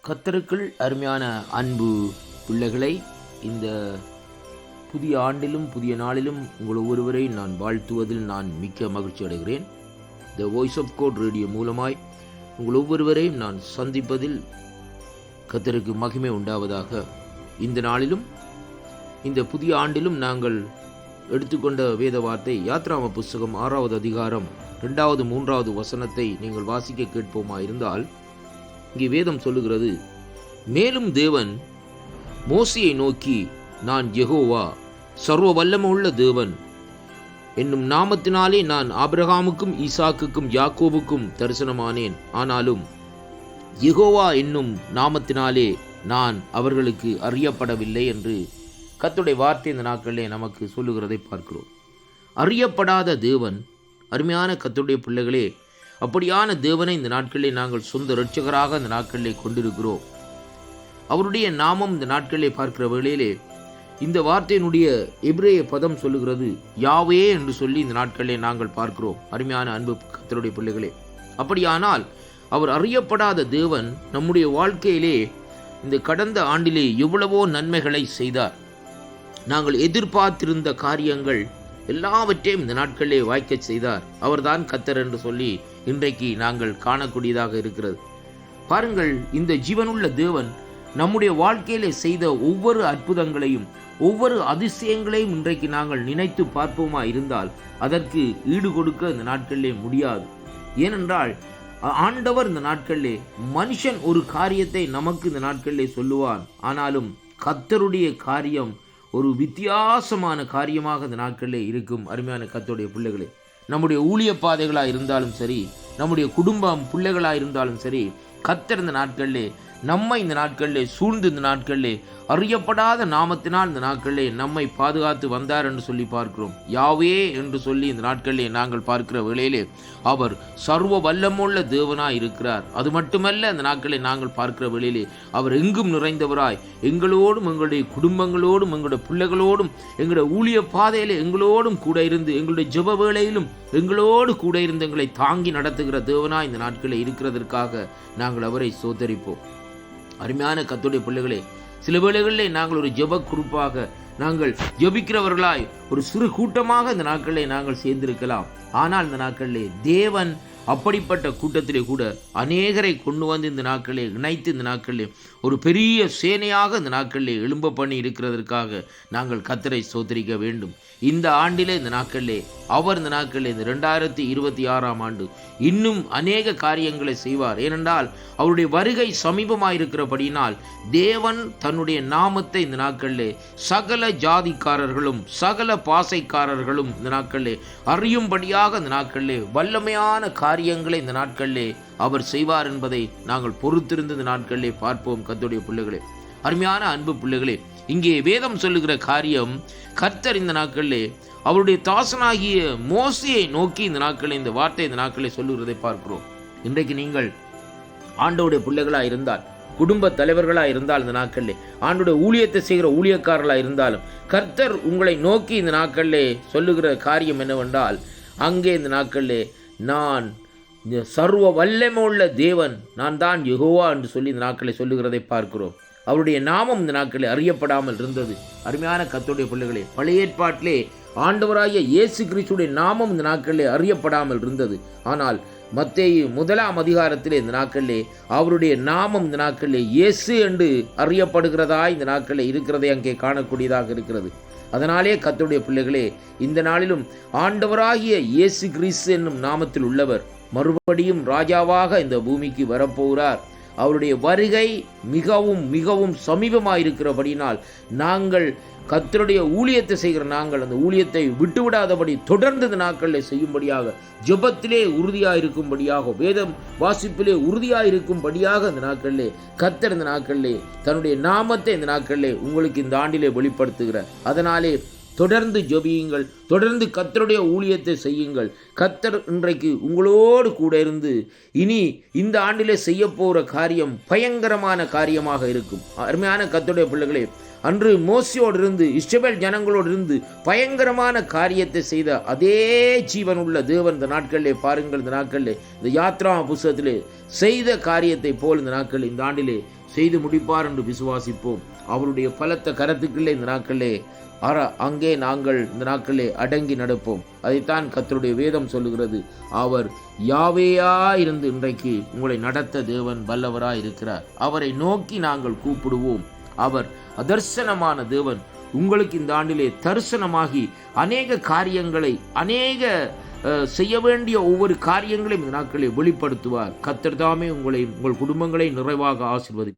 கர்த்தருக்குள் அருமையான அன்பு பிள்ளைகளை, இந்த புதிய ஆண்டிலும் புதிய நாளிலும் உங்கள் ஒவ்வொருவரை நான் வாழ்த்துவதில் நான் மிக்க மகிழ்ச்சி அடைகிறேன். The voice of code radio மூலமாய் உங்கள் ஒவ்வொருவரையும் நான் சந்திப்பதில் கர்த்தருக்கு மகிமை உண்டாவதாக. இந்த நாளிலும் இந்த புதிய ஆண்டிலும் நாங்கள் எடுத்துக்கொண்ட வேத வார்த்தை யாத்ராம புஸ்தகம் 6வது அதிகாரம் 2வது 3வது வசனத்தை நீங்கள் வாசிக்க கேட்போமா இருந்தால், இங்கே வேதம் சொல்லுகிறது, மேலும் தேவன் மோசேயை நோக்கி, நான் யெகோவா சர்வ வல்லமையுள்ள தேவன் என்னும் நாமத்தினாலே நான் ஆபிரகாமுக்கும் ஈசாக்குக்கும் யாக்கோபுக்கும் தரிசனமானேன். ஆனாலும் யெகோவா என்னும் நாமத்தினாலே நான் அவர்களுக்கு அறியப்படவில்லை என்று கர்த்தருடைய வார்த்தை இந்த நாட்களிலே நமக்கு சொல்லுகிறதை பார்க்கிறோம். அறியப்படாத தேவன், அருமையான கர்த்தருடைய பிள்ளைகளே, அப்படியான தேவனை இந்த நாட்களிலே நாங்கள் சொந்த இரட்சகராக இந்த நாட்களிலே கொண்டிருக்கிறோம். அவருடைய நாமம் இந்த நாட்களிலே பார்க்கிற வேளையிலே இந்த வார்த்தையினுடைய எபிரேய பதம் சொல்லுகிறது யாவே என்று சொல்லி இந்த நாட்களிலே நாங்கள் பார்க்கிறோம். அருமையான அன்பு கர்த்தருடைய பிள்ளைகளே, அப்படியானால் அவர் அறியப்படாத தேவன் நம்முடைய வாழ்க்கையிலே இந்த கடந்த ஆண்டிலே எவ்வளவோ நன்மைகளை செய்தார். நாங்கள் எதிர்பார்த்திருந்த காரியங்கள் எல்லாவற்றையும் இந்த நாட்களிலே வாய்க்க செய்தார். அவர்தான் கர்த்தர் என்று சொல்லி இன்றைக்கு நாங்கள் காணக்கூடியதாக இருக்கிறது. பாருங்கள், இந்த ஜீவனுள்ள தேவன் நம்முடைய வாழ்க்கையிலே செய்த ஒவ்வொரு அற்புதங்களையும் ஒவ்வொரு அதிசயங்களையும் இன்றைக்கு நாங்கள் நினைத்து பார்ப்போமா இருந்தால் அதற்கு ஈடு கொடுக்க இந்த நாட்களிலே முடியாது. ஏனென்றால் ஆண்டவர் இந்த நாட்களிலே, மனுஷன் ஒரு காரியத்தை நமக்கு இந்த நாட்களிலே சொல்லுவான், ஆனாலும் கர்த்தருடைய காரியம் ஒரு வித்தியாசமான காரியமாக இந்த நாட்களிலே இருக்கும். அருமையான கர்த்தருடைய பிள்ளைகளே, நம்முடைய ஊழிய பாதைகளாக இருந்தாலும் சரி, நம்முடைய குடும்பம் பிள்ளைகளாக இருந்தாலும் சரி, கர்த்தர் இந்த நாட்களிலே நம்மை இந்த நாட்களிலே சூழ்ந்து இந்த நாட்களிலே அறியப்படாத நாமத்தினால் இந்த நாட்களிலே நம்மை பாதுகாத்து வந்தார் என்று சொல்லி பார்க்கிறோம். யாவே என்று சொல்லி இந்த நாட்களிலே நாங்கள் பார்க்கிற வேளையிலே அவர் சர்வ வல்லமுள்ள தேவனாய் இருக்கிறார். அது மட்டுமல்ல, இந்த நாட்களிலே நாங்கள் பார்க்கிற வேளையிலே அவர் எங்கும் நிறைந்தவராய் எங்களோடும் எங்களுடைய குடும்பங்களோடும் எங்களுடைய பிள்ளைகளோடும் எங்களுடைய ஊழிய பாதையிலே எங்களோடும் கூட இருந்து எங்களுடைய ஜெப வேளையிலும் எங்களோடு கூட இருந்து எங்களை தாங்கி நடத்துகிற தேவனாய் இந்த நாட்களில் இருக்கிறதற்காக நாங்கள் அவரை சோதரிப்போம். அருமையான கர்த்தருடைய பிள்ளைகளே, சில வேளைகளிலே நாங்கள் ஒரு ஜெப குரூப்பாக நாங்கள் ஜெபிக்கிறவர்களாய் ஒரு சிறு கூட்டமாக இந்த நாட்களிலே நாங்கள் சேர்ந்திருக்கலாம். ஆனால் இந்த நாட்களிலே தேவன் அப்படிப்பட்ட கூட்டத்திலே கூட அநேகரை கொண்டு வந்து இந்த நாட்களிலே இணைத்து இந்த நாட்களிலே ஒரு பெரிய சேனையாக இந்த நாட்களிலே எழும்ப பண்ணி இருக்கிறதற்காக நாங்கள் கர்த்தரை ஸ்தோத்திரிக்க வேண்டும். இந்த ஆண்டிலே இந்த நாட்களிலே அவர் இந்த நாட்களிலே இந்த 2026ஆம் ஆண்டு இன்னும் அநேக காரியங்களை செய்வார். ஏனென்றால் அவருடைய வருகை சமீபமாயிருக்கிறபடியினால் தேவன் தன்னுடைய நாமத்தை இந்த நாட்களிலே சகல ஜாதிக்காரர்களும் சகல பாசைக்காரர்களும் இந்த நாட்களிலே அறியும்படியாக இந்த நாட்களிலே வல்லமையான காரியங்களை இந்த நாட்களிலே அவர் செய்வார் என்பதை நாங்கள் பொறுத்திருந்து இந்த நாட்களிலே பார்ப்போம். கர்த்தருடைய பிள்ளைகளே, அருமையான அன்பு பிள்ளைகளே, இங்கே வேதம் சொல்லுகிற காரியம், கர்த்தர் இந்த நாட்களிலே அவருடைய தாசனாகிய மோசேயை நோக்கி இந்த நாட்களில் இந்த வார்த்தை இந்த நாட்களில் சொல்லுகிறதை பார்க்கிறோம். இன்றைக்கு நீங்கள் ஆண்டவருடைய பிள்ளைகளாக இருந்தால், குடும்ப தலைவர்களாக இருந்தால், இந்த நாட்களிலே ஆண்டோடைய ஊழியத்தை செய்கிற ஊழியக்காரர்களாக இருந்தாலும் கர்த்தர் உங்களை நோக்கி இந்த நாட்களிலே சொல்லுகிற காரியம் என்னவென்றால், அங்கே இந்த நாட்களிலே நான் சர்வ வல்லமையுள்ள தேவன், நான் தான் யெகோவா என்று சொல்லி இந்த நாட்களை சொல்லுகிறதை பார்க்கிறோம். அவருடைய நாமம் இந்த நாட்களில் அறியப்படாமல் இருந்தது. அருமையான கர்த்தருடைய பிள்ளைகளே, பழைய ஏற்பாட்டிலே ஆண்டவராகிய இயேசு கிறிஸ்துடைய நாமம் இந்த நாட்களிலே அறியப்படாமல் இருந்தது. ஆனால் மத்தேயு 1ஆம் அதிகாரத்திலே இந்த நாட்களிலே அவருடைய நாமம் இந்த நாட்களிலே இயேசு என்று அறியப்படுகிறதா இந்த நாட்களில் இருக்கிறதை அங்கே காணக்கூடியதாக இருக்கிறது. அதனாலே கர்த்தருடைய பிள்ளைகளே, இந்த நாளிலும் ஆண்டவராகிய இயேசு கிறிஸ்து என்னும் நாமத்தில் உள்ளவர் மறுபடியும் ராஜாவாக இந்த பூமிக்கு வரப்போகிறார். அவருடைய வருகை மிகவும் மிகவும் சமீபமாயிருக்கிறபடினால் நாங்கள் கர்த்தருடைய ஊழியத்தை செய்கிற நாங்கள் அந்த ஊழியத்தை விட்டுவிடாதபடி தொடர்ந்து இந்த நாட்களில் செய்யும்படியாக, ஜெபத்திலே உறுதியாக இருக்கும்படியாக, வேதம் வாசிப்பிலே உறுதியாக இருக்கும்படியாக இந்த நாட்களிலே கர்த்தர் இந்த நாட்களிலே தன்னுடைய நாமத்தை இந்த நாட்களிலே உங்களுக்கு இந்த ஆண்டிலே வெளிப்படுத்துகிறார். அதனாலே தொடர்ந்து ஜெபியுங்கள், தொடர்ந்து கர்த்தருடைய ஊழியத்தை செய்யுங்கள். கர்த்தர் இன்றைக்கு உங்களோடு கூட இருந்து இனி இந்த ஆண்டிலே செய்ய போகிற காரியம் பயங்கரமான காரியமாக இருக்கும். அருமையான கர்த்தருடைய பிள்ளைகளே, அன்று மோசேயோடு இருந்து இஸ்ரவேல் ஜனங்களோடு இருந்து பயங்கரமான காரியத்தை செய்த அதே ஜீவனுள்ள தேவன் இந்த நாட்களிலே பாருங்கள், இந்த நாட்களிலே இந்த யாத்ரா புஸ்தகத்திலே செய்த காரியத்தை போல் இந்த நாட்களில் இந்த ஆண்டிலே செய்து முடிப்பார் என்று விசுவாசிப்போம். அவருடைய பலத்த கரத்துக்குள்ளே இந்த நாட்களே அங்கே நாங்கள் இந்த நாட்களே அடங்கி நடப்போம். அதைத்தான் கர்த்தருடைய வேதம் சொல்லுகிறது. அவர் யாவேயா இருந்து இன்றைக்கு உங்களை நடத்த தேவன் வல்லவராய் இருக்கிறார். அவரை நோக்கி நாங்கள் கூப்பிடுவோம். அவர் அதர்சனமான தேவன். உங்களுக்கு இந்த ஆண்டிலே தரிசனமாகி அநேக காரியங்களை, அநேக செய்ய வேண்டிய ஒவ்வொரு காரியங்களையும் இந்த நாட்களை வெளிப்படுத்துவார். கர்த்தர் தாமே உங்களை, உங்கள் குடும்பங்களை நிறைவாக ஆசீர்வதிப்பார்.